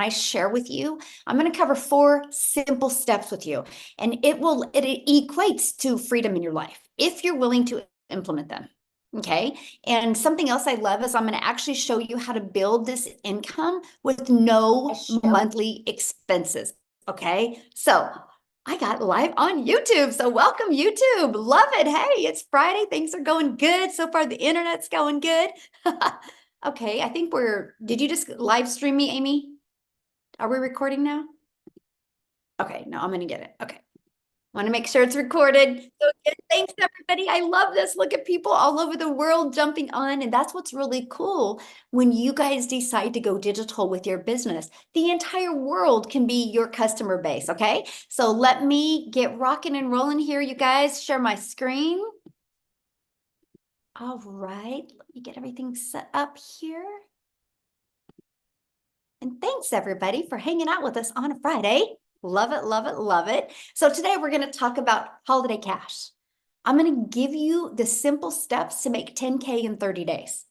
and I share with you, I'm going to cover 4 simple steps with you, and it equates to freedom in your life if you're willing to implement them. Okay. And something else I love is I'm going to actually show you how to build this income with no monthly expenses. Okay. So I got live on YouTube. So welcome, YouTube. Love it. Hey, it's Friday. Things are going good. So far, the internet's going good. Okay. I think did you just live stream me, Amy? Are we recording now? Okay. No, I'm going to get it. Okay. Want to make sure it's recorded. So again, thanks everybody. I love this. Look at people all over the world jumping on. And that's what's really cool when you guys decide to go digital with your business. The entire world can be your customer base. Okay. So let me get rocking and rolling here, you guys. Share my screen. All right. Let me get everything set up here. And thanks everybody for hanging out with us on a Friday. Love it, love it, love it. So today we're going to talk about holiday cash. I'm going to give you the simple steps to make 10K in 30 days.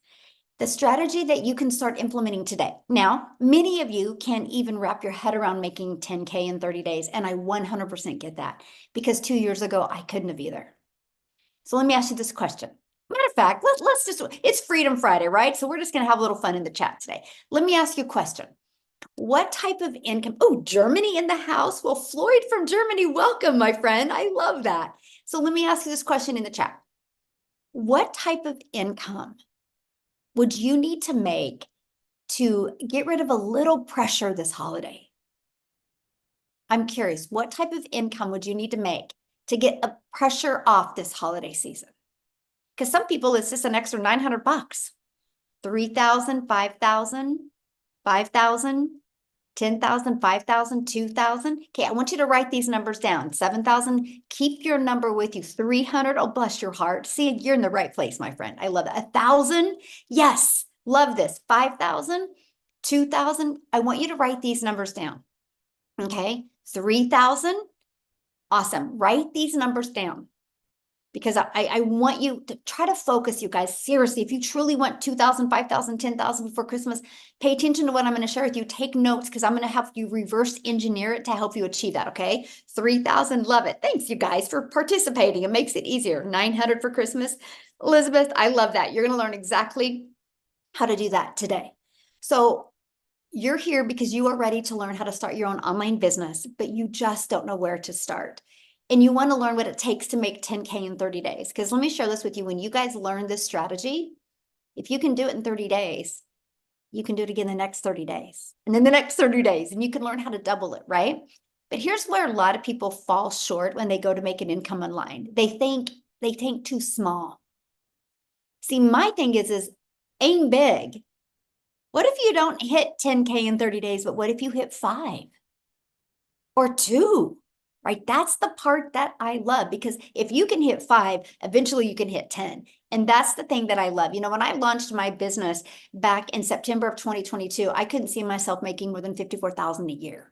The strategy that you can start implementing today. Now, many of you can't even wrap your head around making 10K in 30 days. And I 100% get that because 2 years ago, I couldn't have either. So let me ask you this question. Matter of fact, it's Freedom Friday, right? So we're just going to have a little fun in the chat today. Let me ask you a question. What type of income? Oh, Germany in the house. Well, Floyd from Germany, welcome, my friend. I love that. So let me ask you this question in the chat. What type of income would you need to make to get rid of a little pressure this holiday? I'm curious, what type of income would you need to make to get a pressure off this holiday season? Because some people, it's just an extra 900 bucks, 3,000, 5,000, 5,000. 10,000, 5,000, 2,000. Okay, I want you to write these numbers down. 7,000, keep your number with you. 300, oh, bless your heart. See, you're in the right place, my friend. I love that. 1,000, yes, love this. 5,000, 2,000. I want you to write these numbers down. Okay, 3,000, awesome. Write these numbers down. Because I want you to try to focus, you guys. Seriously, if you truly want 2,000, 5,000, 10,000 before Christmas, pay attention to what I'm going to share with you. Take notes because I'm going to help you reverse engineer it to help you achieve that, okay? 3,000, love it. Thanks, you guys, for participating. It makes it easier. 900 for Christmas. Elizabeth, I love that. You're going to learn exactly how to do that today. So you're here because you are ready to learn how to start your own online business, but you just don't know where to start. And you want to learn what it takes to make 10K in 30 days. Because let me share this with you. When you guys learn this strategy, if you can do it in 30 days, you can do it again the next 30 days. And then the next 30 days. And you can learn how to double it, right? But here's where a lot of people fall short when they go to make an income online. They think too small. See, my thing is aim big. What if you don't hit 10K in 30 days, but what if you hit 5 or 2? Right? That's the part that I love, because if you can hit 5, eventually you can hit 10. And that's the thing that I love. You know, when I launched my business back in September of 2022, I couldn't see myself making more than 54,000 a year.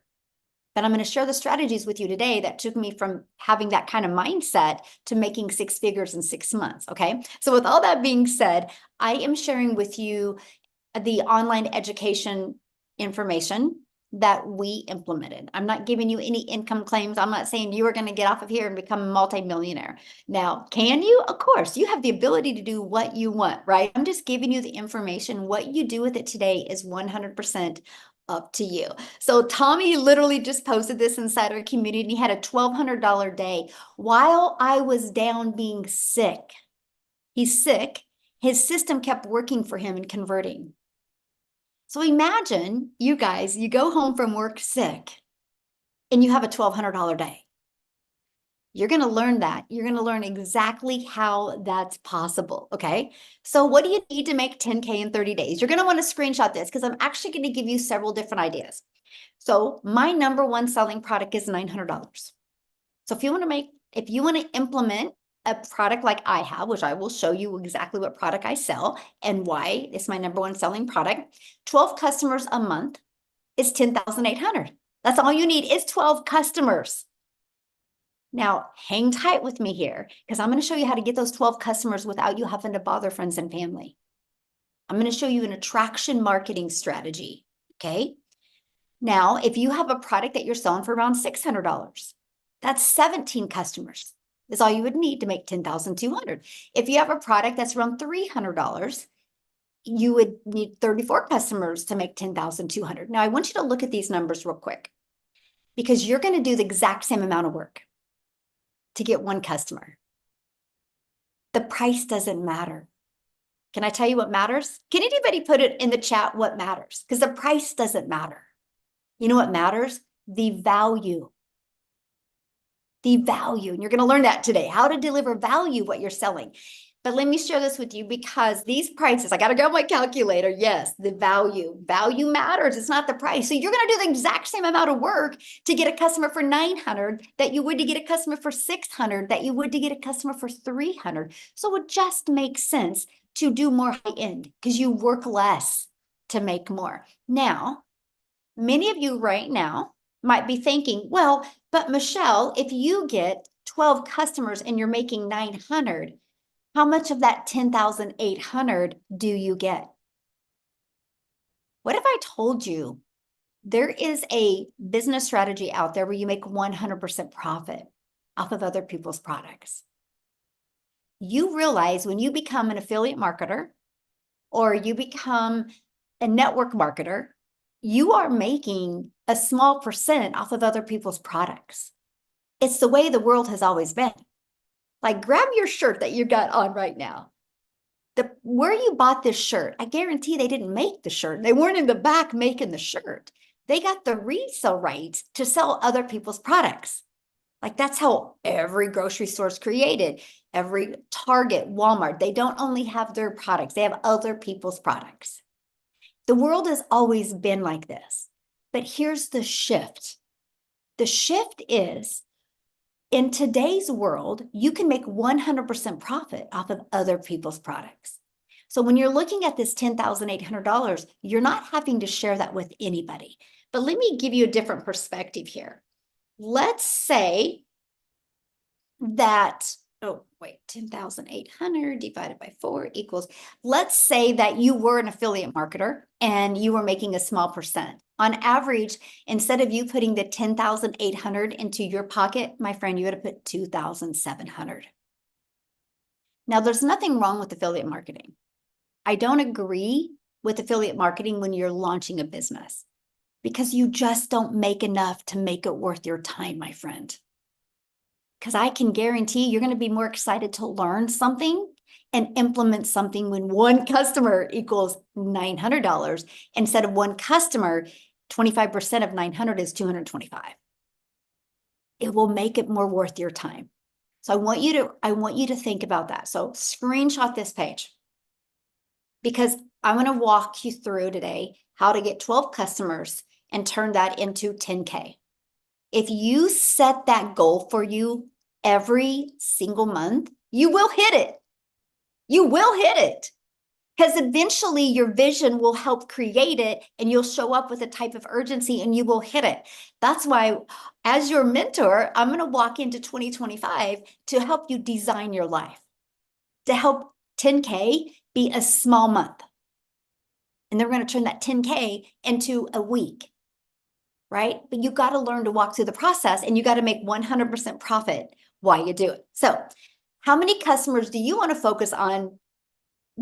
But I'm going to share the strategies with you today that took me from having that kind of mindset to making 6 figures in 6 months. Okay. So with all that being said, I am sharing with you the online education information that we implemented. I'm not giving you any income claims. I'm not saying you are going to get off of here and become a multimillionaire. Now, can you? Of course, you have the ability to do what you want, right? I'm just giving you the information. What you do with it today is 100% up to you. So Tommy literally just posted this inside our community. He had a $1,200 day while I was down being sick. He's sick. His system kept working for him and converting. So imagine you guys, you go home from work sick and you have a $1,200 day. You're going to learn that. You're going to learn exactly how that's possible. Okay. So what do you need to make 10K in 30 days? You're going to want to screenshot this because I'm actually going to give you several different ideas. So my number one selling product is $900. So if you want to implement a product like I have, which I will show you exactly what product I sell and why it's my number one selling product, 12 customers a month is 10,800. That's all you need is 12 customers. Now, hang tight with me here because I'm going to show you how to get those 12 customers without you having to bother friends and family. I'm going to show you an attraction marketing strategy, okay? Now, if you have a product that you're selling for around $600, that's 17 customers is all you would need to make 10,200. If you have a product that's around $300, you would need 34 customers to make 10,200. Now, I want you to look at these numbers real quick because you're going to do the exact same amount of work to get one customer. The price doesn't matter. Can I tell you what matters? Can anybody put it in the chat what matters? Because the price doesn't matter. You know what matters? The value. The value. And you're going to learn that today, how to deliver value what you're selling. But let me share this with you because these prices, I got to grab my calculator. Yes, the value. Value matters. It's not the price. So you're going to do the exact same amount of work to get a customer for 900 that you would to get a customer for 600 that you would to get a customer for 300. So it just makes sense to do more high end because you work less to make more. Now, many of you right now might be thinking, well, but Michelle, if you get 12 customers and you're making 900, how much of that 10,800 do you get? What if I told you there is a business strategy out there where you make 100% profit off of other people's products? You realize when you become an affiliate marketer or you become a network marketer, you are making a small percent off of other people's products. It's the way the world has always been. Like, grab your shirt that you got on right now. Where you bought this shirt, I guarantee they didn't make the shirt. They weren't in the back making the shirt. They got the resale rights to sell other people's products. Like, that's how every grocery store is created. Every Target, Walmart, they don't only have their products, they have other people's products. The world has always been like this. But here's the shift. The shift is, in today's world, you can make 100% profit off of other people's products. So when you're looking at this $10,800, you're not having to share that with anybody. But let me give you a different perspective here. Let's say that, 10,800 divided by 4 equals, let's say that you were an affiliate marketer and you were making a small percent. On average, instead of you putting the 10,800 into your pocket, my friend, you would have put 2,700. Now, there's nothing wrong with affiliate marketing. I don't agree with affiliate marketing when you're launching a business because you just don't make enough to make it worth your time, my friend. Because I can guarantee you're going to be more excited to learn something and implement something when one customer equals $900 instead of one customer, 25% of 900 is 225. It will make it more worth your time. So I want you to think about that. So screenshot this page because I'm going to walk you through today how to get 12 customers and turn that into 10K. If you set that goal for you every single month, you will hit it. You will hit it because eventually your vision will help create it and you'll show up with a type of urgency and you will hit it. That's why, as your mentor, I'm going to walk into 2025 to help you design your life, to help 10K be a small month. And then we're going to turn that 10K into a week. Right? But you got to learn to walk through the process and you got to make 100% profit while you do it. So how many customers do you want to focus on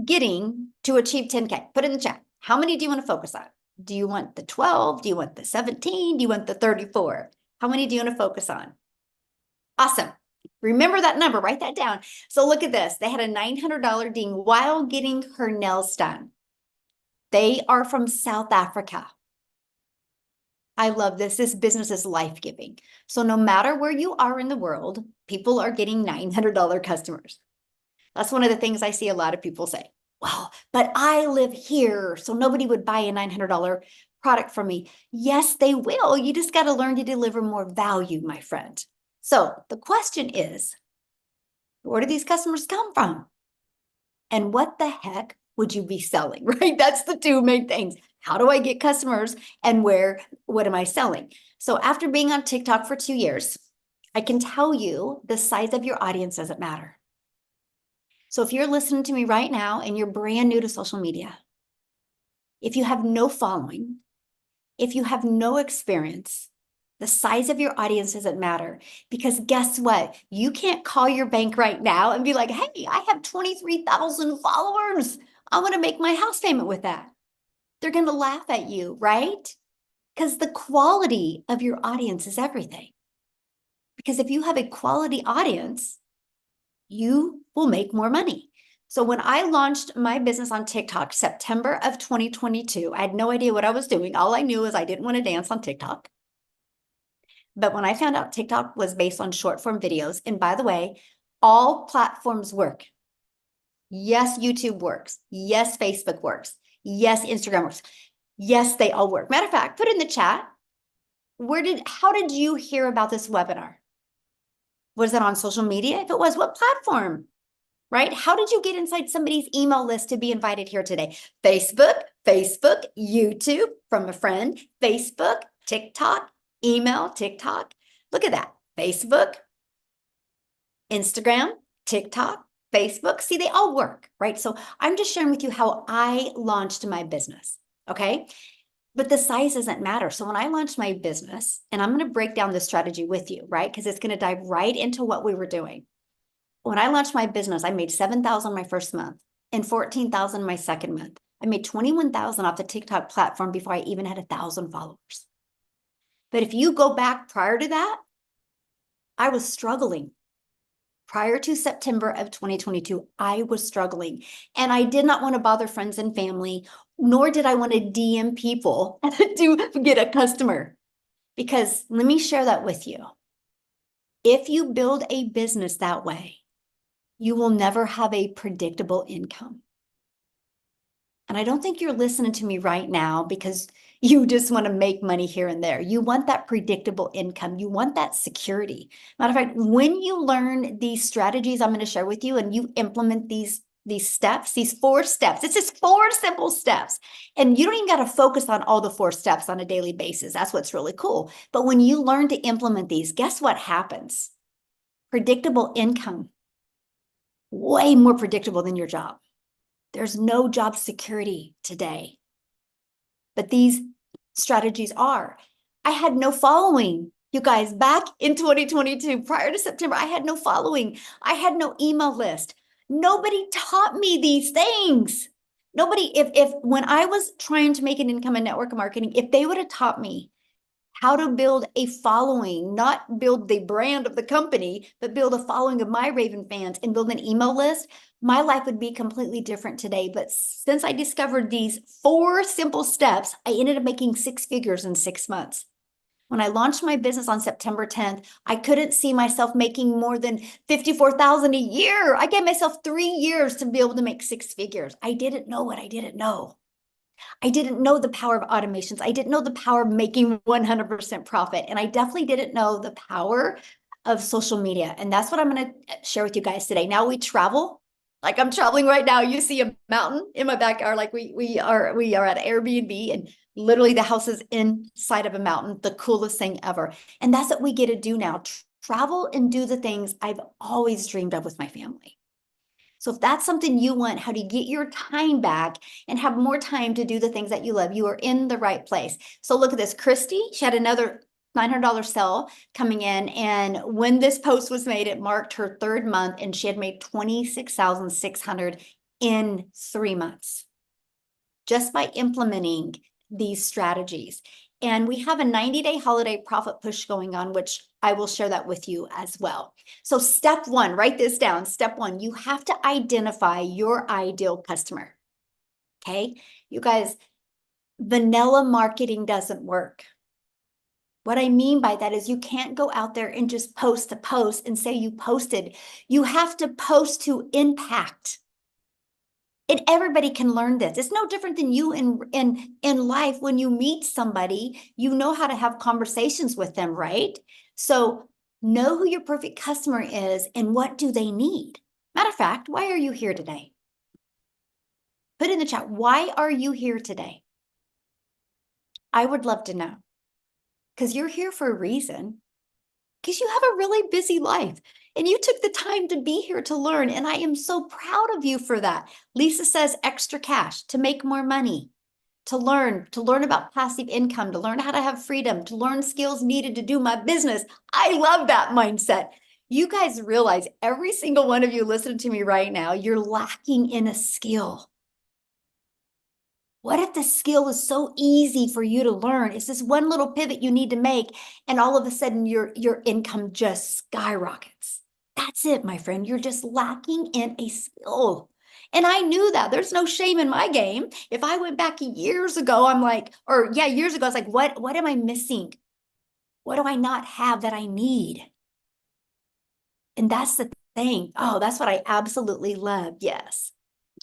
getting to achieve 10K? Put it in the chat. How many do you want to focus on? Do you want the 12? Do you want the 17? Do you want the 34? How many do you want to focus on? Awesome. Remember that number, write that down. So look at this. They had a $900 ding while getting her nails done. They are from South Africa. I love this. This business is life-giving. So no matter where you are in the world, people are getting $900 customers. That's one of the things I see a lot of people say. Well, but I live here, so nobody would buy a $900 product from me. Yes, they will. You just got to learn to deliver more value, my friend. So the question is, where do these customers come from? And what the heck would you be selling, right? That's the two main things. How do I get customers and what am I selling? So after being on TikTok for 2 years, I can tell you the size of your audience doesn't matter. So if you're listening to me right now and you're brand new to social media, if you have no following, If you have no experience, the size of your audience doesn't matter, because guess what? You can't call your bank right now and be like, hey, I have 23,000 followers. I want to make my house payment with that. They're going to laugh at you, right? Because the quality of your audience is everything. Because if you have a quality audience, you will make more money. So when I launched my business on TikTok, September of 2022, I had no idea what I was doing. All I knew is I didn't want to dance on TikTok. But when I found out TikTok was based on short form videos, and by the way, all platforms work. Yes, YouTube works. Yes, Facebook works. Yes, Instagram works. Yes, they all work. Matter of fact, put in the chat, how did you hear about this webinar? Was it on social media? If it was, what platform? Right? How did you get inside somebody's email list to be invited here today? Facebook, YouTube, from a friend, Facebook, TikTok, email, TikTok. Look at that. Facebook, Instagram, TikTok, Facebook. See, they all work, right? So I'm just sharing with you how I launched my business, okay? But the size doesn't matter. So when I launched my business, and I'm going to break down the strategy with you, right? Because it's going to dive right into what we were doing. When I launched my business, I made $7,000 my first month and $14,000 my second month. I made $21,000 off the TikTok platform before I even had 1,000 followers. But if you go back prior to that, I was struggling. Prior to September of 2022, I was struggling, and I did not want to bother friends and family, nor did I want to DM people to get a customer. Because let me share that with you. If you build a business that way, you will never have a predictable income. And I don't think you're listening to me right now because you just want to make money here and there. You want that predictable income. You want that security. Matter of fact, when you learn these strategies I'm going to share with you and you implement these steps, these 4 steps, it's just 4 simple steps. And you don't even got to focus on all the 4 steps on a daily basis. That's what's really cool. But when you learn to implement these, guess what happens? Predictable income. Way more predictable than your job. There's no job security today. But these strategies are. I had no following. You guys, back in 2022, prior to September, I had no following. I had no email list. Nobody taught me these things. Nobody, if when I was trying to make an income in network marketing, if they would have taught me how to build a following, not build the brand of the company, but build a following of my Raven fans and build an email list, my life would be completely different today. But since I discovered these 4 simple steps, I ended up making 6 figures in 6 months. When I launched my business on September 10th, I couldn't see myself making more than $54,000 a year. I gave myself 3 years to be able to make 6 figures. I didn't know what I didn't know. I didn't know the power of automations. I didn't know the power of making 100% profit. And I definitely didn't know the power of social media. And that's what I'm going to share with you guys today. Now we travel. Like I'm traveling right now. You see a mountain in my backyard. Like we are at Airbnb, and literally the house is inside of a mountain. The coolest thing ever. And that's what we get to do now. Travel and do the things I've always dreamed of with my family. So if that's something you want, how to get your time back and have more time to do the things that you love, you are in the right place. So look at this. Christy, she had another $900 sale coming in. And when this post was made, it marked her 3rd month, and she had made $26,600 in 3 months just by implementing these strategies. And we have a 90-day holiday profit push going on, which I will share that with you as well. So step 1, write this down. Step 1, you have to identify your ideal customer. Okay, you guys, vanilla marketing doesn't work. What I mean by that is you can't go out there and just post a post and say you posted. You have to post to impact. And everybody can learn this. It's no different than you in life. When you meet somebody, you know how to have conversations with them, right? So know who your perfect customer is and what do they need. Matter of fact, why are you here today? Put in the chat, why are you here today? I would love to know, because you're here for a reason, because you have a really busy life. And you took the time to be here to learn. And I am so proud of you for that. Lisa says extra cash to make more money, to learn about passive income, to learn how to have freedom, to learn skills needed to do my business. I love that mindset. You guys realize every single one of you listening to me right now, you're lacking in a skill. What if the skill is so easy for you to learn? It's this one little pivot you need to make, and all of a sudden your income just skyrockets. That's it, my friend. You're just lacking in a skill. And I knew that. There's no shame in my game. If I went back years ago, I'm like, or yeah, years ago, I was like, what am I missing? What do I not have that I need? And that's the thing. Oh, that's what I absolutely love. Yes.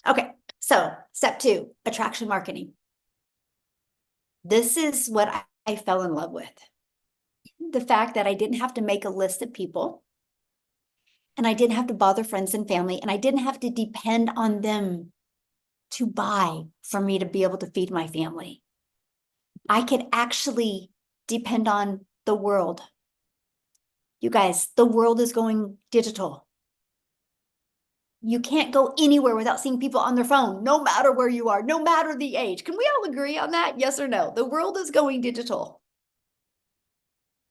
Okay. So step 2, attraction marketing. This is what I fell in love with. The fact that I didn't have to make a list of people, and I didn't have to bother friends and family, and I didn't have to depend on them to buy for me to be able to feed my family. I could actually depend on the world. You guys, the world is going digital. You can't go anywhere without seeing people on their phone, no matter where you are, no matter the age. Can we all agree on that? Yes or no? The world is going digital.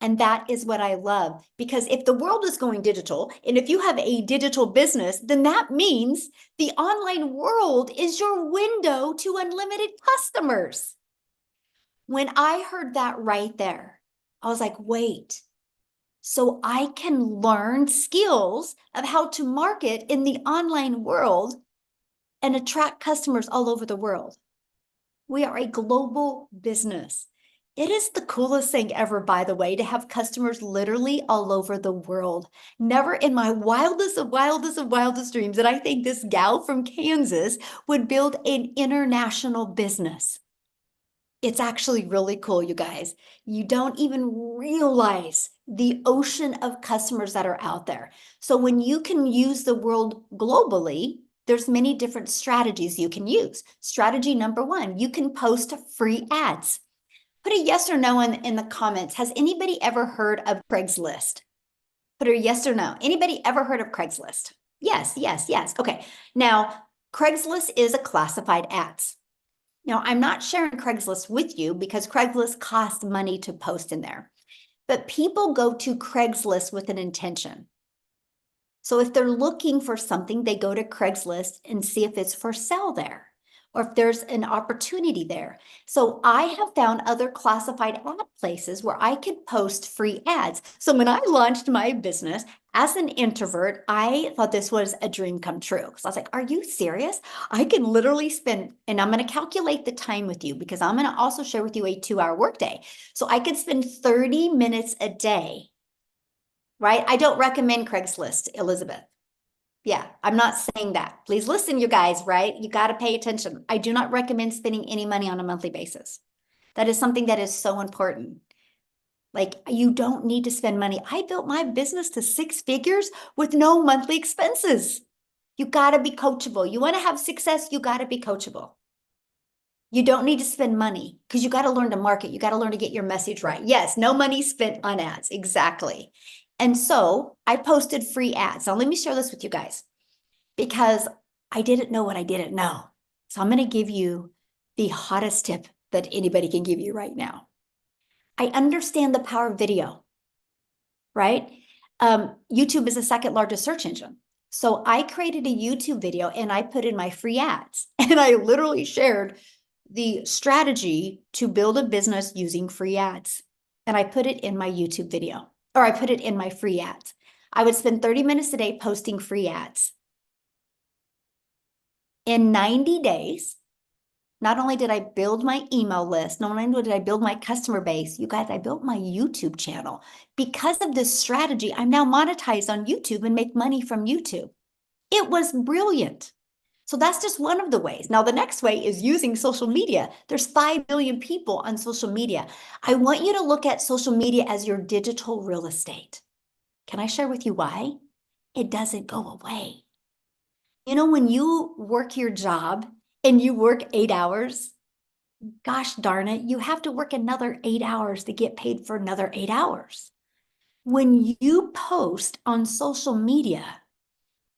And that is what I love, because if the world is going digital, and if you have a digital business, then that means the online world is your window to unlimited customers. When I heard that right there, I was like, wait, so I can learn skills of how to market in the online world and attract customers all over the world. We are a global business. It is the coolest thing ever, by the way, to have customers literally all over the world. Never in my wildest of wildest dreams did I think this gal from Kansas would build an international business. It's actually really cool, you guys. You don't even realize the ocean of customers that are out there. So when you can use the world globally, there's many different strategies you can use. Strategy number 1, you can post free ads. Put a yes or no in the comments. Has anybody ever heard of Craigslist? Put a yes or no. Anybody ever heard of Craigslist? Yes, yes, yes. Okay. Now, Craigslist is a classified ads. Now, I'm not sharing Craigslist with you because Craigslist costs money to post in there. But people go to Craigslist with an intention. So if they're looking for something, they go to Craigslist and see if it's for sale there, or if there's an opportunity there. So I have found other classified ad places where I could post free ads. So when I launched my business as an introvert, I thought this was a dream come true. So I was like, are you serious? I can literally spend, and I'm going to calculate the time with you because I'm going to also share with you a 2-hour workday. So I could spend 30 minutes a day, right? I don't recommend Craigslist, Elizabeth. Yeah, I'm not saying that. Please listen, you guys, right? You got to pay attention. I do not recommend spending any money on a monthly basis. That is something that is so important. Like, you don't need to spend money. I built my business to 6 figures with no monthly expenses. You got to be coachable. You want to have success, you got to be coachable. You don't need to spend money because you got to learn to market. You got to learn to get your message right. Yes, no money spent on ads. Exactly. And so I posted free ads. Now, let me share this with you guys because I didn't know what I didn't know. So I'm going to give you the hottest tip that anybody can give you right now. I understand the power of video, right? YouTube is the second largest search engine. So I created a YouTube video and I put in my free ads and I literally shared the strategy to build a business using free ads. And I put it in my YouTube video, or I put it in my free ads. I would spend 30 minutes a day posting free ads. In 90 days, not only did I build my email list, not only did I build my customer base, you guys, I built my YouTube channel. Because of this strategy, I'm now monetized on YouTube and make money from YouTube. It was brilliant. So that's just one of the ways. Now, the next way is using social media. There's 5 billion people on social media. I want you to look at social media as your digital real estate. Can I share with you why? It doesn't go away. You know, when you work your job and you work 8 hours, gosh darn it, you have to work another 8 hours to get paid for another 8 hours. When you post on social media,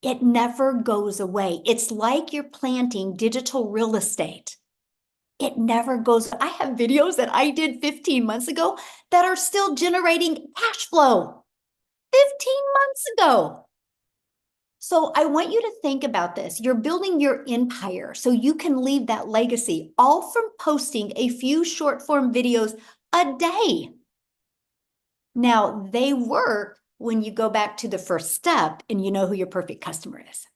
it never goes away. It's like you're planting digital real estate. It never goes. I have videos that I did 15 months ago that are still generating cash flow 15 months ago. So I want you to think about this. You're building your empire so you can leave that legacy, all from posting a few short form videos a day. Now, they work when you go back to the first step and you know who your perfect customer is.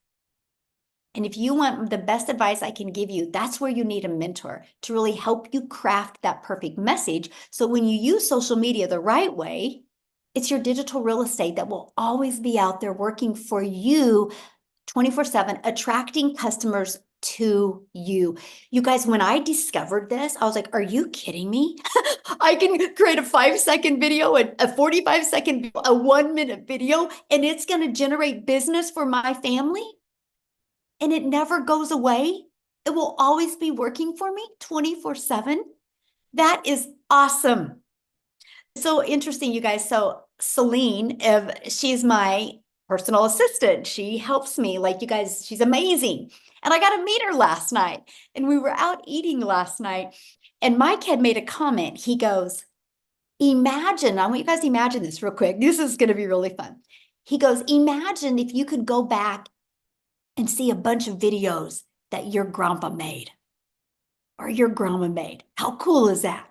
And if you want the best advice I can give you, that's where you need a mentor to really help you craft that perfect message. So when you use social media the right way, it's your digital real estate that will always be out there working for you 24/7, attracting customers to you. You guys, when I discovered this, I was like, are you kidding me? I can create a 5-second video, a 45-second video, a 1-minute video, and it's going to generate business for my family. And it never goes away. It will always be working for me 24/7. That is awesome. So interesting, you guys. So Celine, she's my personal assistant. She helps me, like, you guys, she's amazing. And I got to meet her last night. And we were out eating last night. And Mike had made a comment. He goes, imagine, I want you guys to imagine this real quick. This is going to be really fun. He goes, imagine if you could go back and see a bunch of videos that your grandpa made or your grandma made. How cool is that?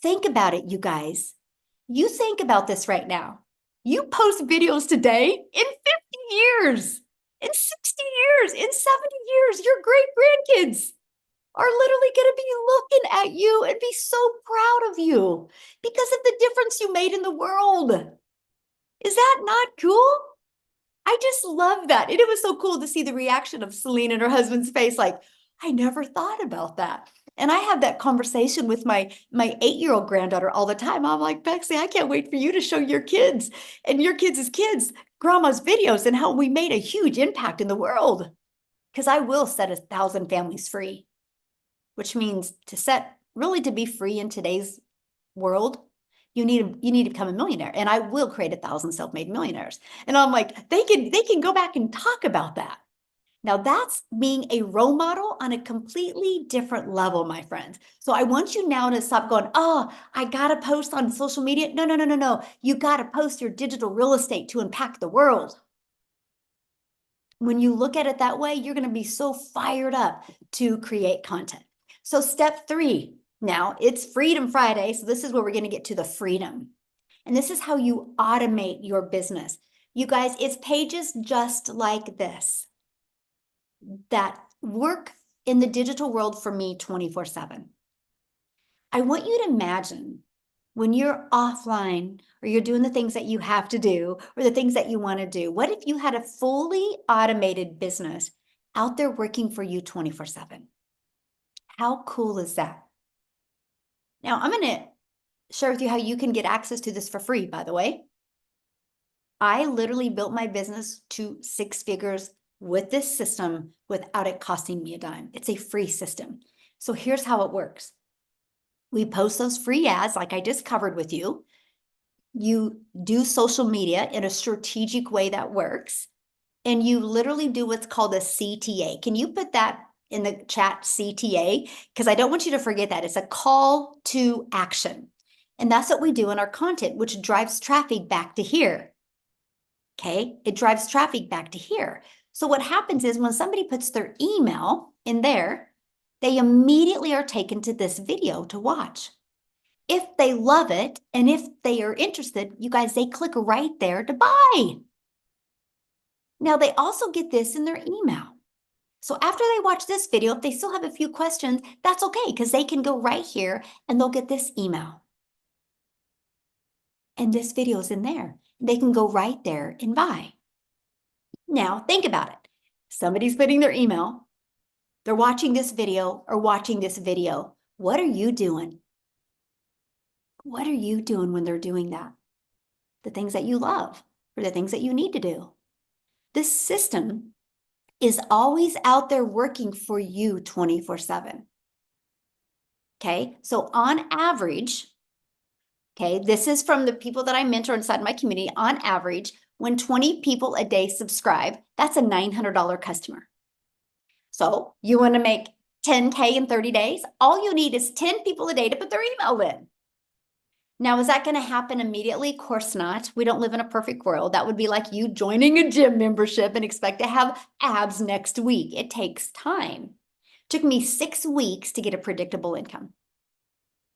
Think about it, you guys. You think about this right now. You post videos today, in 50 years, in 60 years, in 70 years, your great grandkids are literally going to be looking at you and be so proud of you because of the difference you made in the world. Is that not cool? I just love that. And it was so cool to see the reaction of Celine and her husband's face, like, I never thought about that. And I have that conversation with my 8-year-old granddaughter all the time. I'm like, Bexley, I can't wait for you to show your kids and your kids' kids grandma's videos and how we made a huge impact in the world. Because I will set 1,000 families free, which means to be free in today's world, you need to become a millionaire. And I will create 1,000 self-made millionaires. And I'm like, they can go back and talk about that. Now that's being a role model on a completely different level, my friends. So I want you now to stop going, oh, I got to post on social media. No. You got to post your digital real estate to impact the world. When you look at it that way, you're going to be so fired up to create content. So step 3, now it's Freedom Friday. So this is where we're going to get to the freedom. And this is how you automate your business. You guys, it's pages just like this that work in the digital world for me 24/7. I want you to imagine when you're offline or you're doing the things that you have to do or the things that you want to do. What if you had a fully automated business out there working for you 24/7? How cool is that? Now, I'm going to share with you how you can get access to this for free, by the way. I literally built my business to 6 figures with this system without it costing me a dime. It's a free system. So here's how it works. We post those free ads like I just covered with you. You do social media in a strategic way that works. And you literally do what's called a CTA. Can you put that in the chat, CTA? Because I don't want you to forget that. It's a call to action. And that's what we do in our content, which drives traffic back to here. Okay, it drives traffic back to here. So what happens is when somebody puts their email in there, they immediately are taken to this video to watch. If they love it and if they are interested, you guys, they click right there to buy. Now they also get this in their email. So after they watch this video, if they still have a few questions, that's okay because they can go right here and they'll get this email. And this video is in there. They can go right there and buy. Now, think about it. Somebody's putting their email. They're watching this video or watching this video. What are you doing? What are you doing when they're doing that? The things that you love or the things that you need to do. This system is always out there working for you 24/7. Okay, so on average, okay, this is from the people that I mentor inside my community. On average, when 20 people a day subscribe, that's a $900 customer. So you want to make 10K in 30 days? All you need is 10 people a day to put their email in. Now, is that going to happen immediately? Of course not. We don't live in a perfect world. That would be like you joining a gym membership and expect to have abs next week. It takes time. It took me 6 weeks to get a predictable income,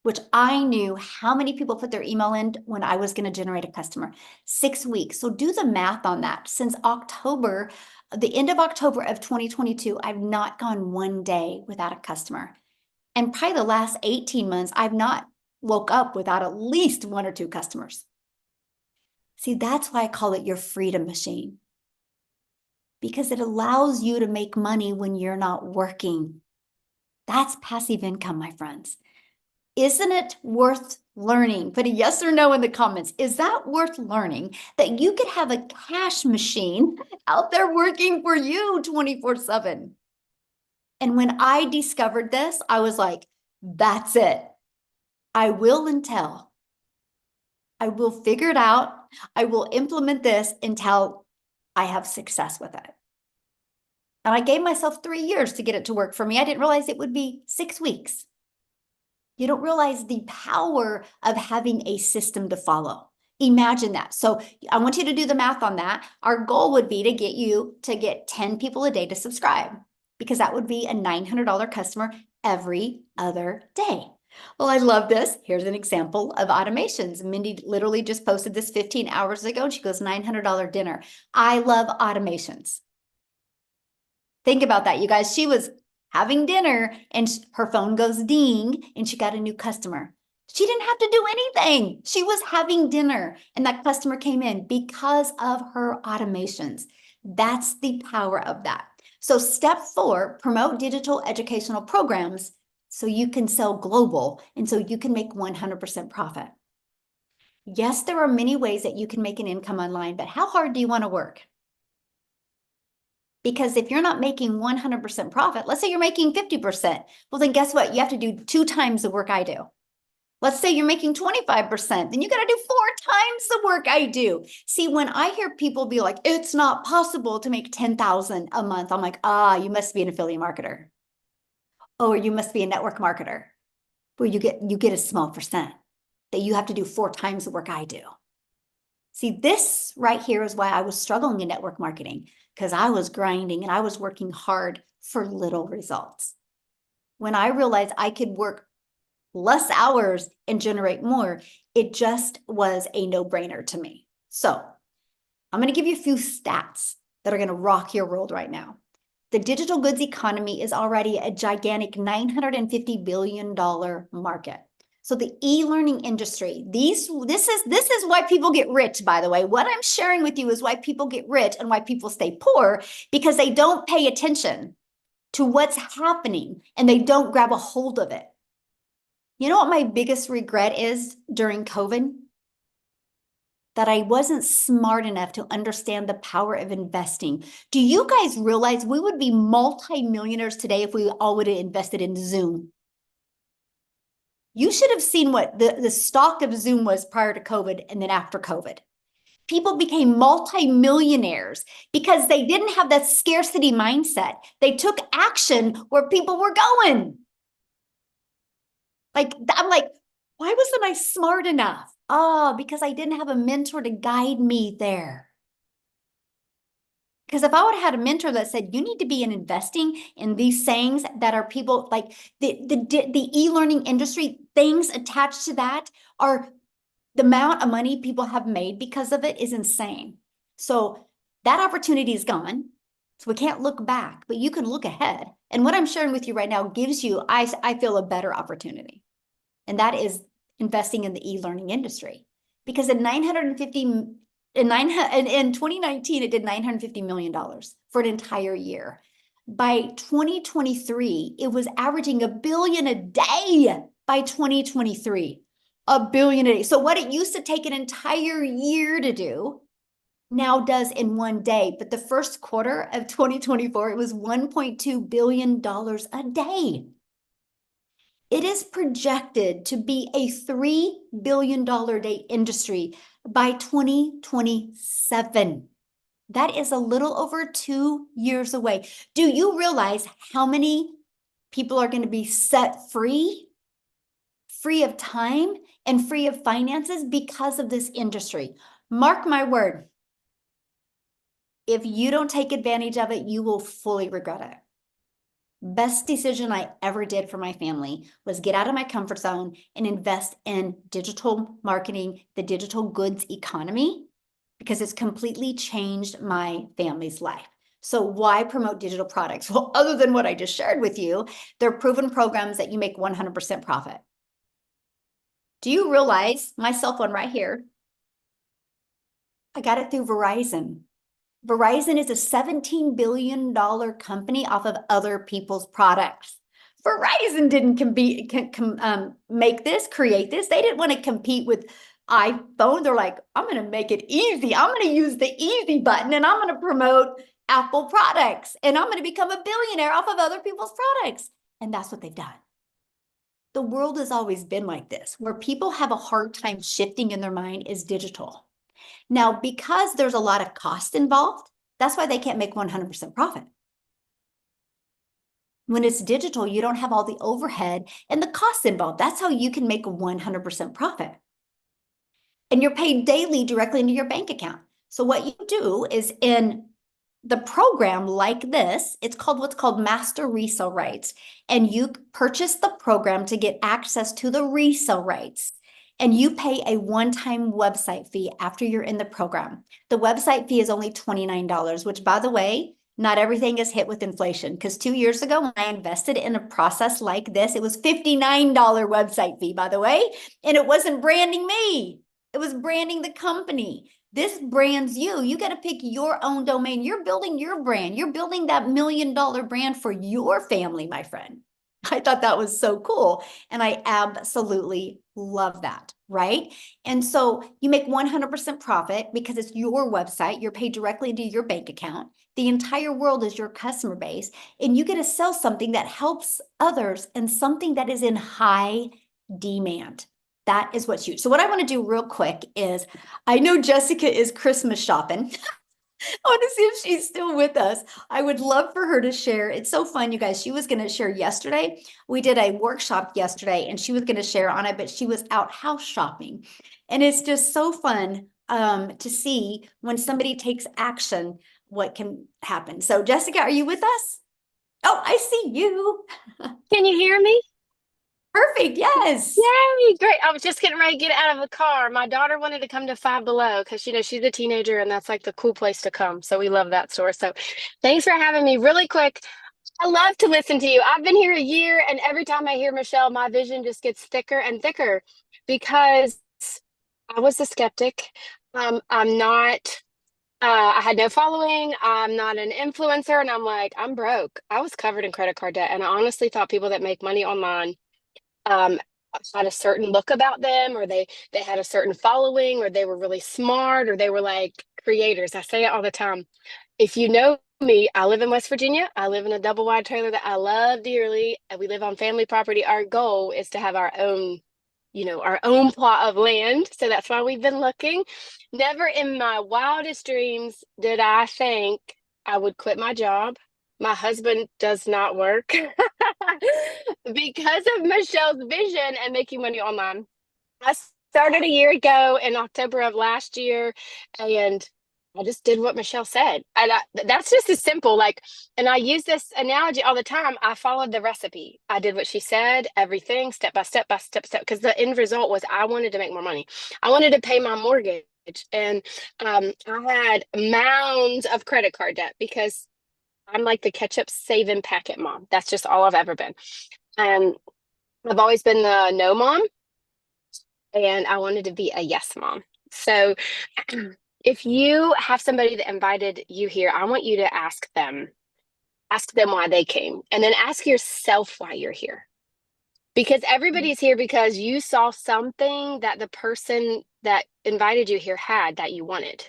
which I knew how many people put their email in when I was going to generate a customer. 6 weeks. So do the math on that. Since October, the end of October of 2022, I've not gone one day without a customer. And probably the last 18 months, I've not woke up without at least 1 or 2 customers. See, that's why I call it your freedom machine, because it allows you to make money when you're not working. That's passive income, my friends. Isn't it worth learning? Put a yes or no in the comments. Is that worth learning, that you could have a cash machine out there working for you 24/7? And when I discovered this, I was like, that's it. I will until I will figure it out. I will implement this until I have success with it. And I gave myself 3 years to get it to work for me. I didn't realize it would be 6 weeks. You don't realize the power of having a system to follow. Imagine that. So I want you to do the math on that. Our goal would be to get you to get 10 people a day to subscribe, because that would be a $900 customer every other day. Well, I love this. Here's an example of automations. Mindy literally just posted this 15 hours ago, and she goes, $900 dinner. I love automations. Think about that, you guys. She was having dinner and her phone goes ding and she got a new customer. She didn't have to do anything. She was having dinner and that customer came in because of her automations. That's the power of that. So step 4, promote digital educational programs so you can sell global and so you can make 100% profit. Yes, there are many ways that you can make an income online, but how hard do you want to work? Because if you're not making 100% profit, let's say you're making 50%, well, then guess what? You have to do 2 times the work I do. Let's say you're making 25%, then you got to do 4 times the work I do. See, when I hear people be like, it's not possible to make 10,000 a month, I'm like, you must be an affiliate marketer. Or you must be a network marketer where you get a small percent that you have to do 4 times the work I do. See, this right here is why I was struggling in network marketing, because I was grinding and I was working hard for little results. When I realized I could work less hours and generate more, it just was a no-brainer to me. So I'm going to give you a few stats that are going to rock your world right now. The digital goods economy is already a gigantic $950 billion market. So the e-learning industry, this is why people get rich, by the way. What I'm sharing with you is why people get rich and why people stay poor, because they don't pay attention to what's happening and they don't grab a hold of it. You know what my biggest regret is during COVID? That I wasn't smart enough to understand the power of investing. Do you guys realize we would be multi-millionaires today if we all would have invested in Zoom? You should have seen what the stock of Zoom was prior to COVID and then after COVID. People became multi-millionaires because they didn't have that scarcity mindset. They took action where people were going. I'm like, why wasn't I smart enough? Because I didn't have a mentor to guide me there. Because if I would have had a mentor that said, you need to be investing in these things that are people like the e-learning industry, things attached to that are the amount of money people have made because of it is insane. So that opportunity is gone. So we can't look back, but you can look ahead. And what I'm sharing with you right now gives you, I feel, a better opportunity. And that is investing in the e-learning industry. Because in 2019, it did $950 million for an entire year. By 2023, it was averaging $1 billion a day by 2023. $1 billion a day. So what it used to take an entire year to do now does in one day. But the first quarter of 2024, it was $1.2 billion a day. It is projected to be a $3 billion day industry by 2027. That is a little over 2 years away. Do you realize how many people are going to be set free of time and free of finances because of this industry. Mark my word, if you don't take advantage of it, you will fully regret it. Best decision I ever did for my family was get out of my comfort zone and invest in digital marketing, the digital goods economy, because it's completely changed my family's life. So why promote digital products? Well, other than what I just shared with you, they're proven programs that you make 100% profit. Do you realize my cell phone right here? I got it through Verizon. Verizon is a $17 billion company off of other people's products. Verizon didn't make this, create this. They didn't want to compete with iPhone. They're like, I'm going to make it easy. I'm going to use the easy button and I'm going to promote Apple products and I'm going to become a billionaire off of other people's products. And that's what they've done. The world has always been like this. Where people have a hard time shifting in their mind is digital. Now, because there's a lot of cost involved, that's why they can't make 100% profit. When it's digital, you don't have all the overhead and the costs involved. That's how you can make a 100% profit. And you're paid daily directly into your bank account. So what you do is in the program like this, it's called what's called master resale rights. And you purchase the program to get access to the resale rights. And you pay a one-time website fee after you're in the program. The website fee is only $29, which by the way, not everything is hit with inflation. Because 2 years ago, when I invested in a process like this, it was $59 website fee, by the way. And it wasn't branding me. It was branding the company. This brands you. You got to pick your own domain. You're building your brand. You're building that $1 million brand for your family, my friend. I thought that was so cool. And I absolutely love that, right? And so you make 100% profit because it's your website. You're paid directly into your bank account. The entire world is your customer base. And you get to sell something that helps others and something that is in high demand. That is what's huge. So what I want to do real quick is, I know Jessica is Christmas shopping. I want to see if she's still with us. I would love for her to share. It's so fun, you guys. She was going to share yesterday. We did a workshop yesterday and she was going to share on it, but she was out house shopping. And it's just so fun to see when somebody takes action, what can happen. So Jessica, are you with us? Oh, I see you. Can you hear me? Perfect. Yes. Yay, great. I was just getting ready to get out of the car. My daughter wanted to come to Five Below because, she's a teenager and that's like the cool place to come. So we love that store. So thanks for having me. Really quick, I love to listen to you. I've been here a year and every time I hear Michelle, my vision just gets thicker and thicker because I was a skeptic. I'm not, I had no following. I'm not an influencer. And I'm like, I'm broke. I was covered in credit card debt. And I honestly thought people that make money online um, had a certain look about them, or they had a certain following, or they were really smart, or they were like creators. I say it all the time. If you know me, I live in West Virginia. I live in a double wide trailer that I love dearly, and we live on family property. Our goal is to have our own, our own plot of land. So that's why we've been looking. Never in my wildest dreams did I think I would quit my job. My husband does not work because of Michelle's vision and making money online. I started a year ago in October of last year, and I just did what Michelle said. And that's just as simple. And I use this analogy all the time. I followed the recipe. I did what she said, everything step by step by step, because the end result was I wanted to make more money. I wanted to pay my mortgage. And I had mounds of credit card debt because I'm like the ketchup saving packet mom. That's just all I've ever been. And I've always been the no mom, and I wanted to be a yes mom. So if you have somebody that invited you here, I want you to ask them why they came, and then ask yourself why you're here. Because everybody's here because you saw something that the person that invited you here had that you wanted.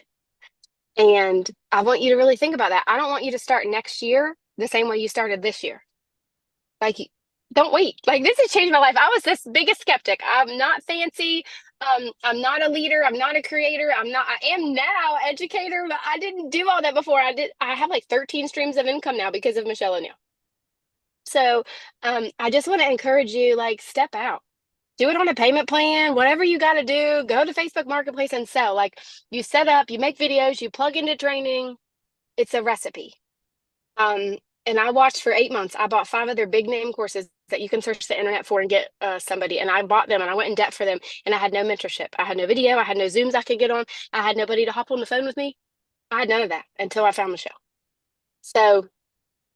And I want you to really think about that. I don't want you to start next year the same way you started this year. Like, don't wait. Like, this has changed my life. I was this biggest skeptic. I'm not fancy. I'm not a leader. I'm not a creator. I am now educator, but I didn't do all that before. I have like 13 streams of income now because of Michelle O'Neill. So I just want to encourage you, like, step out. Do it on a payment plan, whatever you got to do. Go to Facebook Marketplace and sell. Like, you set up, you make videos, you plug into training. It's a recipe. Um, and I watched for 8 months. I bought 5 other big name courses that you can search the internet for and get somebody. And I bought them and I went in debt for them. And I had no mentorship. I had no video. I had no Zooms I could get on. I had nobody to hop on the phone with me. I had none of that until I found Michelle. So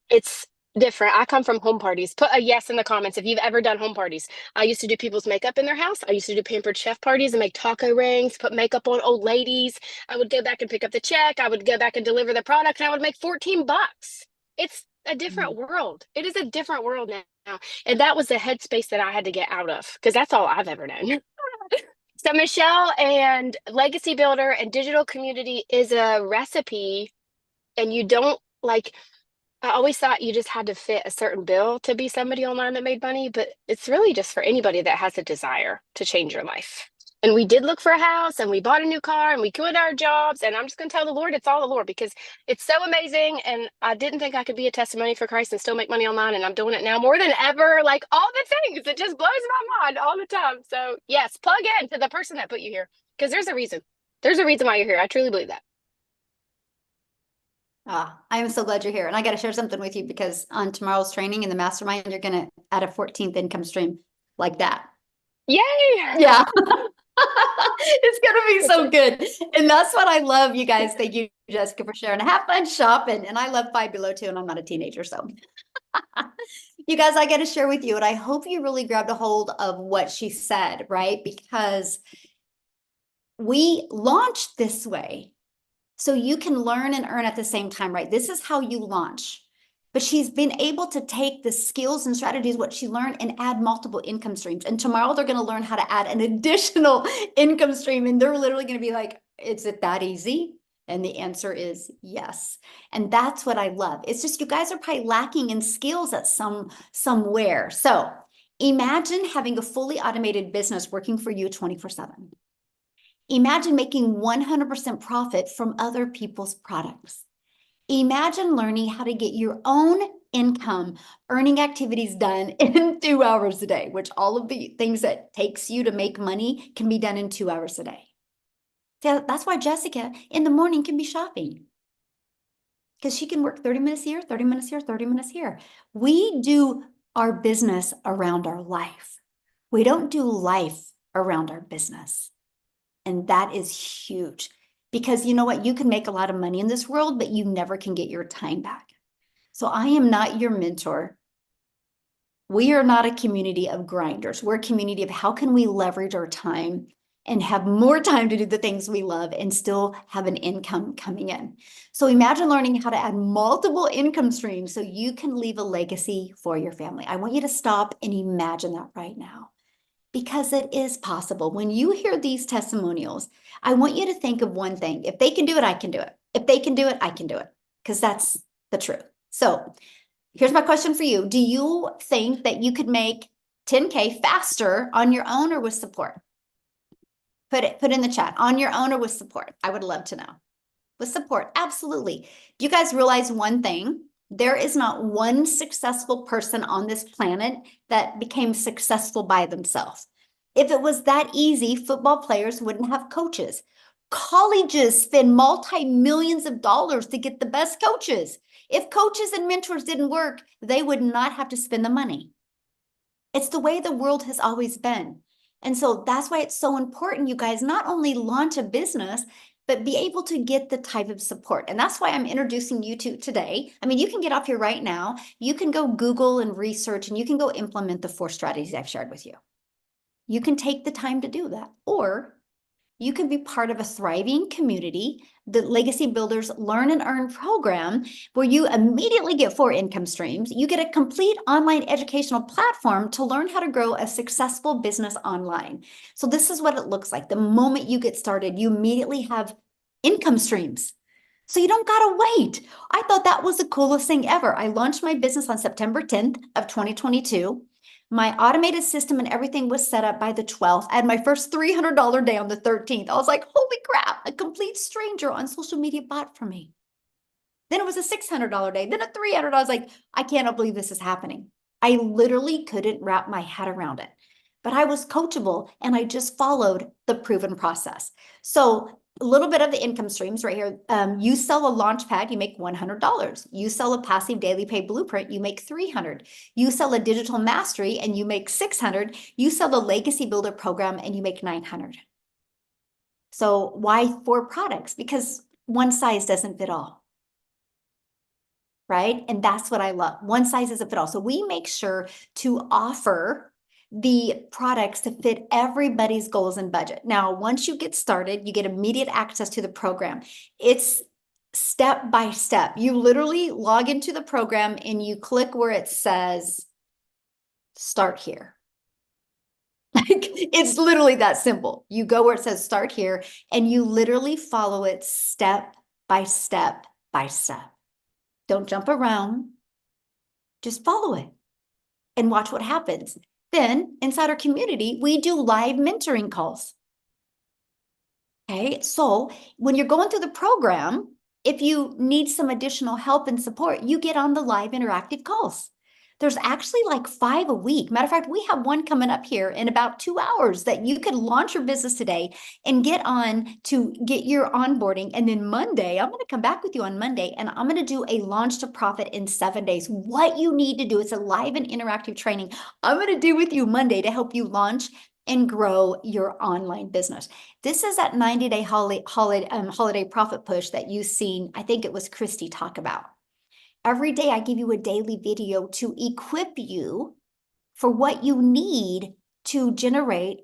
it's different. I come from home parties. Put a yes in the comments if you've ever done home parties. I used to do people's makeup in their house. I used to do pampered chef parties and make taco rings, put makeup on old ladies. I would go back and pick up the check. I would go back and deliver the product and I would make 14 bucks. It's a different world. It is a different world now. And that was the headspace that I had to get out of because that's all I've ever known. So Michelle and Legacy Builder and Digital Community is a recipe, and you don't like, I always thought you just had to fit a certain bill to be somebody online that made money, but it's really just for anybody that has a desire to change your life. And we did look for a house and we bought a new car and we quit our jobs. And I'm just going to tell the Lord, it's all the Lord because it's so amazing. And I didn't think I could be a testimony for Christ and still make money online. And I'm doing it now more than ever. Like all the things, it just blows my mind all the time. So, yes, plug in to the person that put you here because there's a reason. There's a reason why you're here. I truly believe that. I am so glad you're here. And I got to share something with you because on tomorrow's training in the mastermind, you're going to add a 14th income stream like that. Yay! Yeah. It's going to be so good. And that's what I love, you guys. Thank you, Jessica, for sharing. Have fun shopping. And I love Five Below too, and I'm not a teenager. So you guys, I got to share with you, and I hope you really grabbed a hold of what she said, right? Because we launched this way so you can learn and earn at the same time, right? This is how you launch. But she's been able to take the skills and strategies, what she learned, and add multiple income streams. And tomorrow they're going to learn how to add an additional income stream. And they're literally going to be like, is it that easy? And the answer is yes. And that's what I love. It's just you guys are probably lacking in skills at somewhere. So imagine having a fully automated business working for you 24/7. Imagine making 100% profit from other people's products. Imagine learning how to get your own income earning activities done in 2 hours a day, which all of the things that takes you to make money can be done in 2 hours a day. So that's why Jessica in the morning can be shopping because she can work 30 minutes here, 30 minutes here, 30 minutes here. We do our business around our life. We don't do life around our business. And that is huge because you know what? You can make a lot of money in this world, but you never can get your time back. So I am not your mentor. We are not a community of grinders. We're a community of how can we leverage our time and have more time to do the things we love and still have an income coming in. So imagine learning how to add multiple income streams so you can leave a legacy for your family. I want you to stop and imagine that right now, because it is possible. When you hear these testimonials, I want you to think of one thing. If they can do it, I can do it. If they can do it, I can do it, because that's the truth. So here's my question for you. Do you think that you could make 10K faster on your own or with support? Put in the chat, on your own or with support. I would love to know. With support, absolutely. Do you guys realize one thing? There is not one successful person on this planet that became successful by themselves. If it was that easy, football players wouldn't have coaches. Colleges spend multi-millions of dollars to get the best coaches. If coaches and mentors didn't work, they would not have to spend the money. It's the way the world has always been. And so that's why it's so important, you guys, not only launch a business, but be able to get the type of support. And that's why I'm introducing you to today. I mean, you can get off here right now. You can go Google and research, and you can go implement the 4 strategies I've shared with you. You can take the time to do that, or you can be part of a thriving community, the Legacy Builders Learn and Earn program, where you immediately get 4 income streams. You get a complete online educational platform to learn how to grow a successful business online. So this is what it looks like. The moment you get started, you immediately have income streams. So you don't gotta wait. I thought that was the coolest thing ever. I launched my business on September 10th of 2022. My automated system and everything was set up by the 12th. I had my first $300 day on the 13th. I was like, holy crap, a complete stranger on social media bought from me. Then it was a $600 day, then a $300. I was like, I cannot believe this is happening. I literally couldn't wrap my head around it. But I was coachable and I just followed the proven process. So a little bit of the income streams right here. You sell a launch pad, you make $100. You sell a passive daily pay blueprint, you make 300. You sell a digital mastery and you make 600. You sell the legacy builder program and you make 900. So why 4 products? Because one size doesn't fit all. Right? And that's what I love. One size doesn't fit all. So we make sure to offer the products to fit everybody's goals and budget. Now, once you get started, you get immediate access to the program. It's step by step. You literally log into the program and you click where it says start here. Like it's literally that simple. You go where it says start here and you literally follow it step by step by step. Don't jump around. Just follow it and watch what happens. Then inside our community, we do live mentoring calls. Okay, so when you're going through the program, if you need some additional help and support, you get on the live interactive calls. There's actually like 5 a week. Matter of fact, we have one coming up here in about 2 hours that you could launch your business today and get on to get your onboarding. And then Monday, I'm going to come back with you on Monday and I'm going to do a launch to profit in 7 days. What you need to do, it's a live and interactive training I'm going to do with you Monday to help you launch and grow your online business. This is that 90-day holiday profit push that you've seen. I think it was Christy talk about. Every day I give you a daily video to equip you for what you need to generate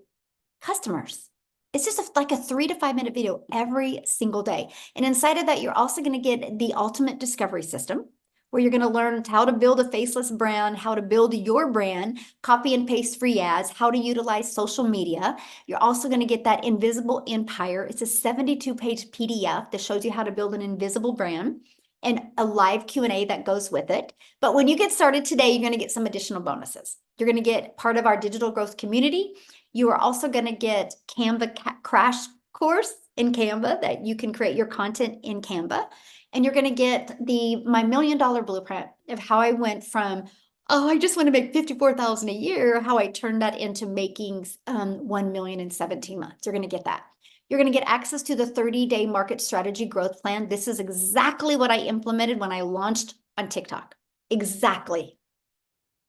customers. It's just like a 3 to 5 minute video every single day. And inside of that, you're also going to get the ultimate discovery system where you're going to learn how to build a faceless brand, how to build your brand, copy and paste free ads, how to utilize social media. You're also going to get that invisible empire. It's a 72-page PDF that shows you how to build an invisible brand and a live Q&A that goes with it. But when you get started today, you're going to get some additional bonuses. You're going to get part of our digital growth community. You are also going to get Canva crash course in Canva that you can create your content in Canva. And you're going to get my $1 million blueprint of how I went from, oh, I just want to make $54,000 a year, how I turned that into making 1 million in 17 months. You're going to get that. You're going to get access to the 30-day market strategy growth plan. This is exactly what I implemented when I launched on TikTok. Exactly.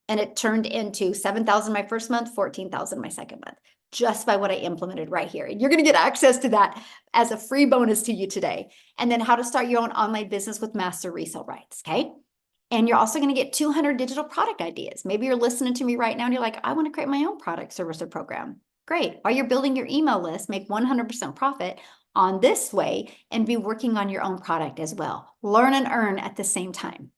And it turned into 7,000 my first month, 14,000 my second month, just by what I implemented right here. And you're going to get access to that as a free bonus to you today. And then how to start your own online business with master resale rights. Okay. And you're also going to get 200 digital product ideas. Maybe you're listening to me right now and you're like, I want to create my own product, service, or program. Great. While you're building your email list, make 100% profit on this way and be working on your own product as well. Learn and earn at the same time.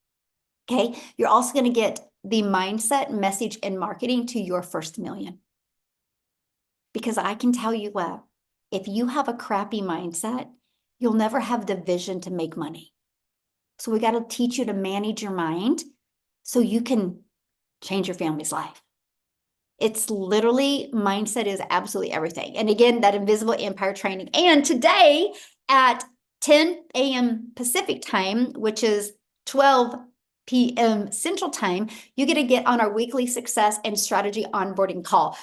Okay. You're also going to get the mindset, message, and marketing to your first million. Because I can tell you what, if you have a crappy mindset, you'll never have the vision to make money. So we got to teach you to manage your mind so you can change your family's life. It's literally, mindset is absolutely everything. And again, that invisible empire training. And today at 10 a.m. Pacific time, which is 12 p.m. Central time, you get to get on our weekly success and strategy onboarding call.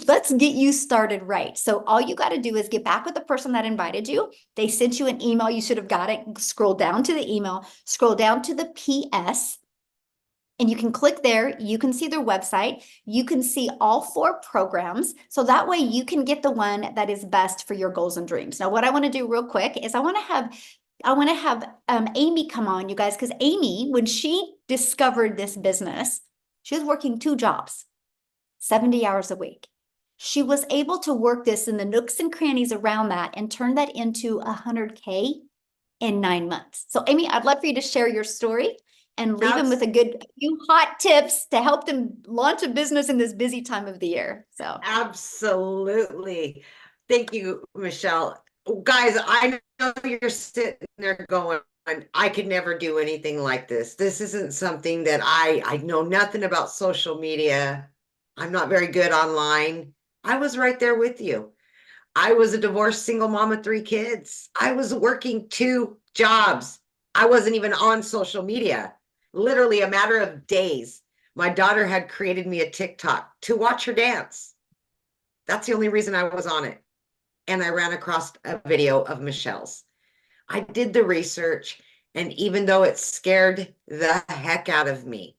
Let's get you started right. So all you got to do is get back with the person that invited you. They sent you an email. You should have got it. Scroll down to the email, scroll down to the PS, and you can click there. You can see their website. You can see all 4 programs. So that way you can get the one that is best for your goals and dreams. Now, what I want to do real quick is I want to have Amy come on, you guys, because Amy, when she discovered this business, she was working 2 jobs, 70 hours a week. She was able to work this in the nooks and crannies around that and turn that into 100K in 9 months. So Amy, I'd love for you to share your story and leave them with a few hot tips to help them launch a business in this busy time of the year. So absolutely. Thank you, Michelle. Guys, I know you're sitting there going, I could never do anything like this. This isn't something that I know nothing about social media. I'm not very good online. I was right there with you. I was a divorced single mom of 3 kids. I was working 2 jobs. I wasn't even on social media, literally a matter of days. My daughter had created me a TikTok to watch her dance. That's the only reason I was on it. And I ran across a video of Michelle's. I did the research, and even though it scared the heck out of me,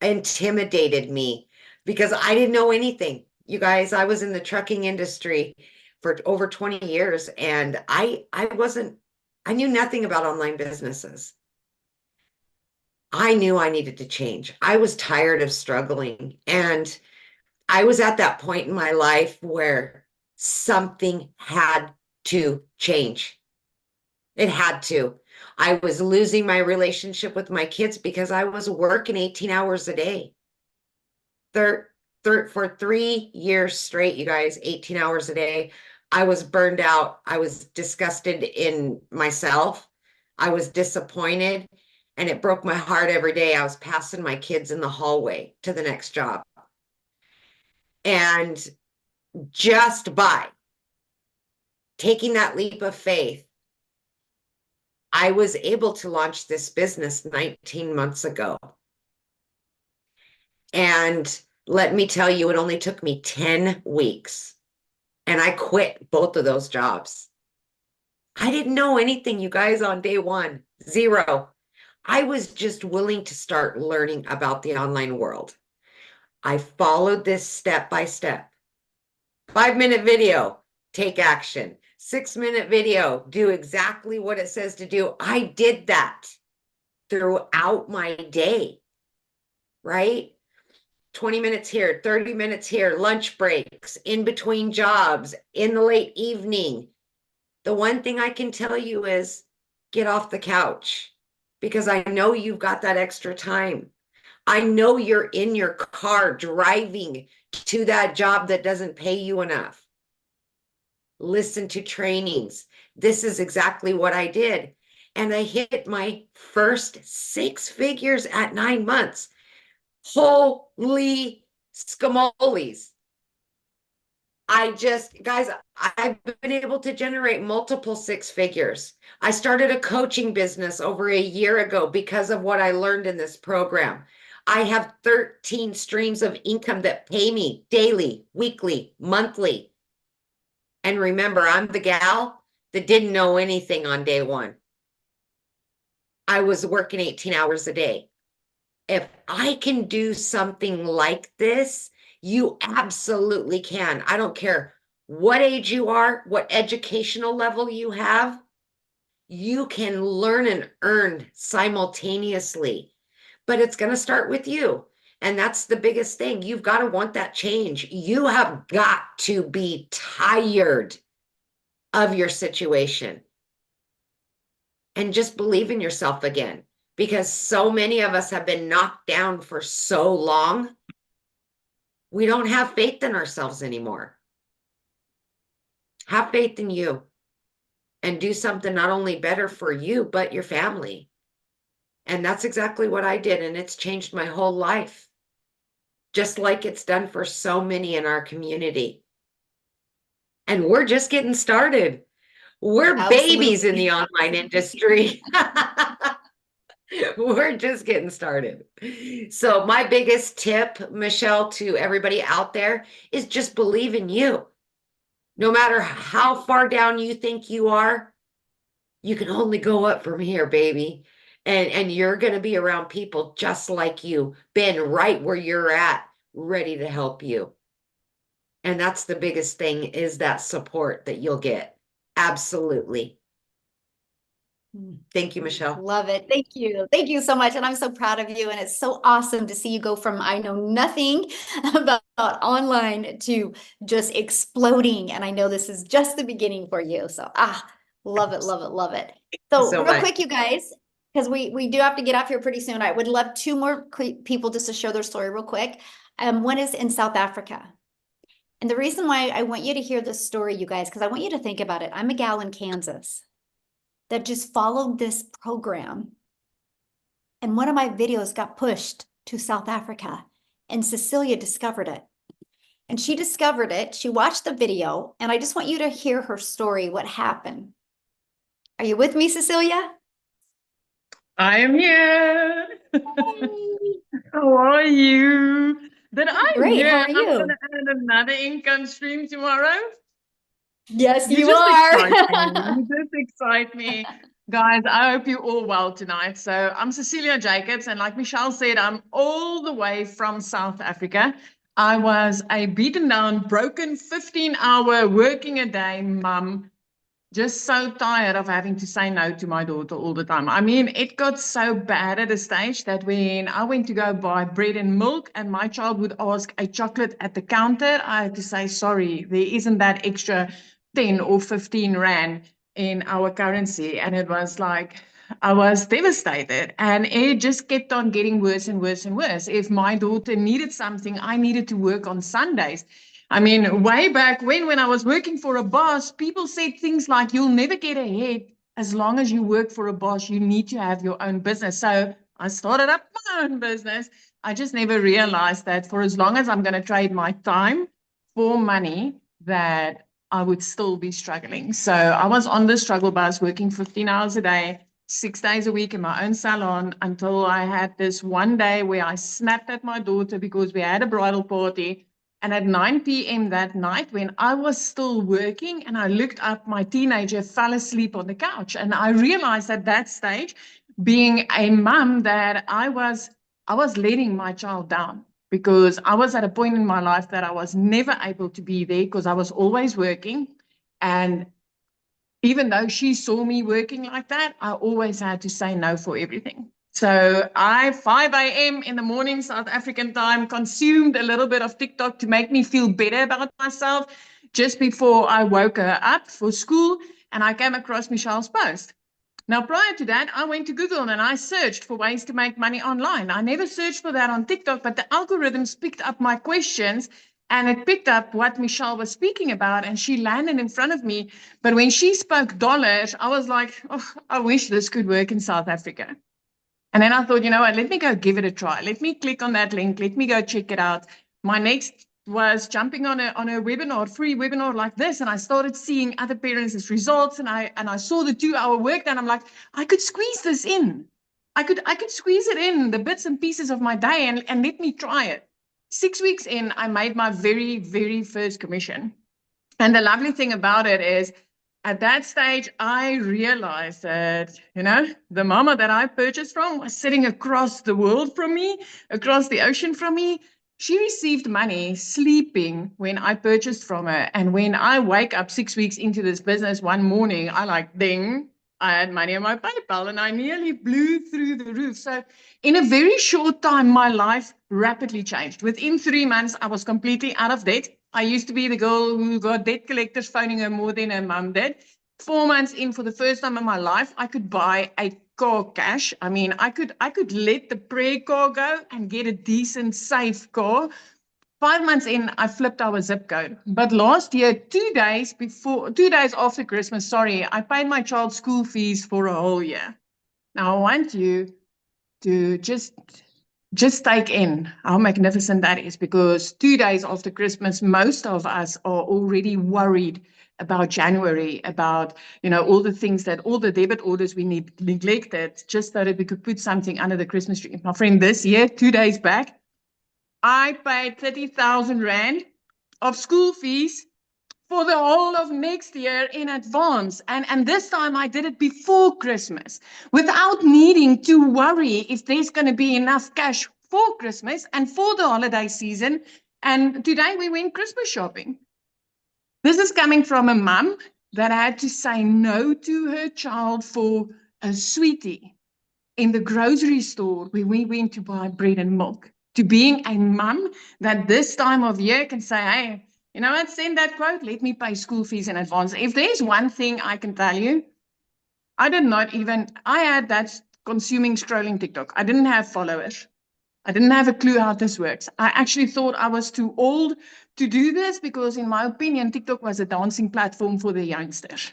intimidated me, because I didn't know anything. You guys, I was in the trucking industry for over 20 years, and I knew nothing about online businesses. I knew I needed to change. I was tired of struggling, and I was at that point in my life where something had to change. It had to. I was losing my relationship with my kids because I was working 18 hours a day. For 3 years straight, you guys, 18 hours a day. I was burned out. I was disgusted in myself. I was disappointed, and it broke my heart every day. I was passing my kids in the hallway to the next job. And just by taking that leap of faith, I was able to launch this business 19 months ago. And let me tell you, it only took me 10 weeks. And I quit both of those jobs. I didn't know anything, you guys, on day one. Zero. I was just willing to start learning about the online world. I followed this step by step. 5-minute video, take action. 6-minute video, do exactly what it says to do. I did that throughout my day, right? 20 minutes here, 30 minutes here, lunch breaks, in between jobs, in the late evening. The one thing I can tell you is get off the couch, because I know you've got that extra time. I know you're in your car driving to that job that doesn't pay you enough. Listen to trainings. This is exactly what I did. And I hit my first 6 figures at 9 months. Holy scamoles. Guys, I've been able to generate multiple 6 figures. I started a coaching business over a year ago because of what I learned in this program. I have 13 streams of income that pay me daily, weekly, monthly. And remember, I'm the gal that didn't know anything on day one. I was working 18 hours a day. If I can do something like this, you absolutely can. I don't care what age you are, what educational level you have, you can learn and earn simultaneously. But it's going to start with you. And that's the biggest thing. You've got to want that change. You have got to be tired of your situation and just believe in yourself again, because so many of us have been knocked down for so long. We don't have faith in ourselves anymore. Have faith in you and do something not only better for you, but your family. And that's exactly what I did. And it's changed my whole life, just like it's done for so many in our community. And we're just getting started. We're babies in the online industry. We're just getting started. So my biggest tip, Michelle, to everybody out there is just believe in you. No matter how far down you think you are, you can only go up from here, baby. And you're going to be around people just like you, been right where you're at, ready to help you. And that's the biggest thing, is that support that you'll get. Absolutely. Thank you, Michelle. Love it. Thank you. Thank you so much. And I'm so proud of you. And it's so awesome to see you go from I know nothing about online to just exploding. And I know this is just the beginning for you. So love it, love it, love it. So real quick, you guys, because we do have to get off here pretty soon. I would love 2 more people just to share their story real quick. One is in South Africa. And the reason why I want you to hear this story, you guys, because I want you to think about it. I'm a gal in Kansas that just followed this program. And one of my videos got pushed to South Africa, and Cecilia discovered it. And she discovered it, she watched the video, and I just want you to hear her story, what happened. Are you with me, Cecilia? I am here. How are you? Did I Great. How hear are I'm going you? to add another income stream tomorrow? Yes, You you just are. excite me. You just excite me. Guys, I hope you're all well tonight. So I'm Cecilia Jacobs, and like Michelle said, I'm all the way from South Africa. I was a beaten down, broken 15-hour working a day mum, just so tired of having to say no to my daughter all the time. I mean, it got so bad at a stage that when I went to go buy bread and milk and my child would ask a chocolate at the counter, I had to say, sorry, there isn't that extra 10 or 15 rand in our currency. And it was like, I was devastated, and it just kept on getting worse and worse and worse. If my daughter needed something, I needed to work on Sundays. I mean, way back when I was working for a boss, people said things like, you'll never get ahead as long as you work for a boss. You need to have your own business. So I started up my own business. I just never realized that for as long as I'm going to trade my time for money, that I would still be struggling. So I was on the struggle bus working 15 hours a day, 6 days a week in my own salon, until I had this one day where I snapped at my daughter because we had a bridal party. And at 9 p.m. that night, when I was still working and I looked up, my teenager fell asleep on the couch. And I realized at that stage, being a mom, that I was letting my child down, because I was at a point in my life that I was never able to be there because I was always working. And even though she saw me working like that, I always had to say no for everything. So I, 5 a.m. in the morning, South African time, consumed a little bit of TikTok to make me feel better about myself just before I woke her up for school. And I came across Michelle's post. Now, prior to that, I went to Google and I searched for ways to make money online. I never searched for that on TikTok, but the algorithms picked up my questions and it picked up what Michelle was speaking about, and she landed in front of me. But when she spoke dollars, I was like, oh, I wish this could work in South Africa. And then I thought, you know what, let me go give it a try. Let me click on that link. Let me go check it out. My next was jumping on a webinar, free webinar like this. And I started seeing other parents' results. And I saw the 2-hour work done. I'm like, I could squeeze this in. I could squeeze it in, the bits and pieces of my day, and let me try it. 6 weeks in, I made my very, very first commission. And the lovely thing about it is, at that stage, I realized that, the mama that I purchased from was sitting across the world from me, across the ocean from me. She received money sleeping when I purchased from her. And when I wake up 6 weeks into this business one morning, I like, ding, I had money on my PayPal and I nearly blew through the roof. So in a very short time, my life rapidly changed. Within 3 months, I was completely out of debt. I used to be the girl who got debt collectors phoning her more than her mum did. 4 months in, for the first time in my life, I could buy a car cash. I mean, I could let the prayer car go and get a decent, safe car. 5 months in, I flipped our zip code. But last year, 2 days after Christmas, sorry, I paid my child's school fees for a whole year. Now I want you to just take in how magnificent that is, because 2 days after Christmas, most of us are already worried about January, about, all the things that, all the debit orders we neglected just so that we could put something under the Christmas tree. My friend, this year, 2 days back, I paid 30,000 Rand of school fees for the whole of next year in advance. And this time I did it before Christmas without needing to worry if there's going to be enough cash for Christmas and for the holiday season. And today we went Christmas shopping. This is coming from a mum that had to say no to her child for a sweetie in the grocery store where we went to buy bread and milk, to being a mum that this time of year can say, hey, you know what, send that quote, let me pay school fees in advance. If there's one thing I can tell you, I had that consuming scrolling TikTok. I didn't have followers. I didn't have a clue how this works. I actually thought I was too old to do this because, in my opinion, TikTok was a dancing platform for the youngsters.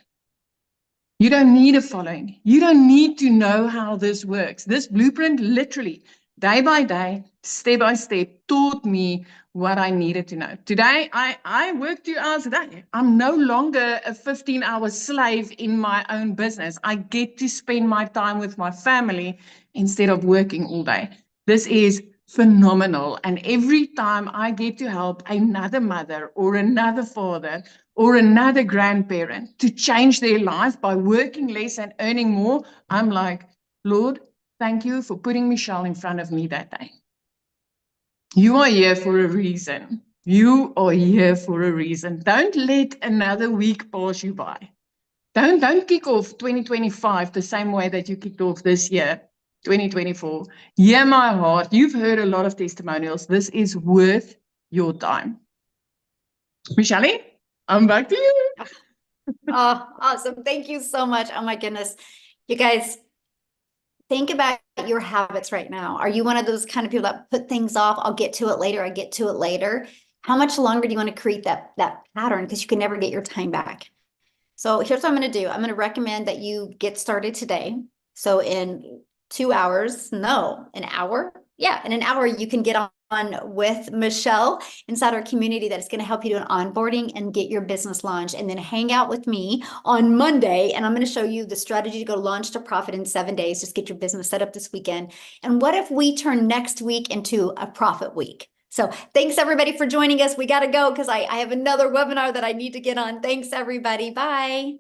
You don't need a following. You don't need to know how this works. This blueprint literally, day by day, step by step, taught me what I needed to know. Today, I work 2 hours a day. I'm no longer a 15-hour slave in my own business. I get to spend my time with my family instead of working all day. This is phenomenal. And every time I get to help another mother or another father or another grandparent to change their life by working less and earning more, I'm like, Lord, thank you for putting Michelle in front of me that day. You are here for a reason. You are here for a reason. Don't let another week pass you by. Don't kick off 2025 the same way that you kicked off this year, 2024. Hear my heart. You've heard a lot of testimonials. This is worth your time. Michelle, I'm back to you. Oh, awesome. Thank you so much. Oh my goodness. You guys, think about your habits right now. Are you one of those kind of people that put things off? I'll get to it later. I get to it later. How much longer do you want to create that pattern? Because you can never get your time back. So here's what I'm going to do. I'm going to recommend that you get started today. So in 2 hours, no, an hour. Yeah, in an hour, you can get on with Michelle inside our community that is going to help you do an onboarding and get your business launched, and then hang out with me on Monday. And I'm going to show you the strategy to go launch to profit in 7 days. Just get your business set up this weekend. And what if we turn next week into a profit week? So thanks everybody for joining us. We got to go because I have another webinar that I need to get on. Thanks everybody. Bye.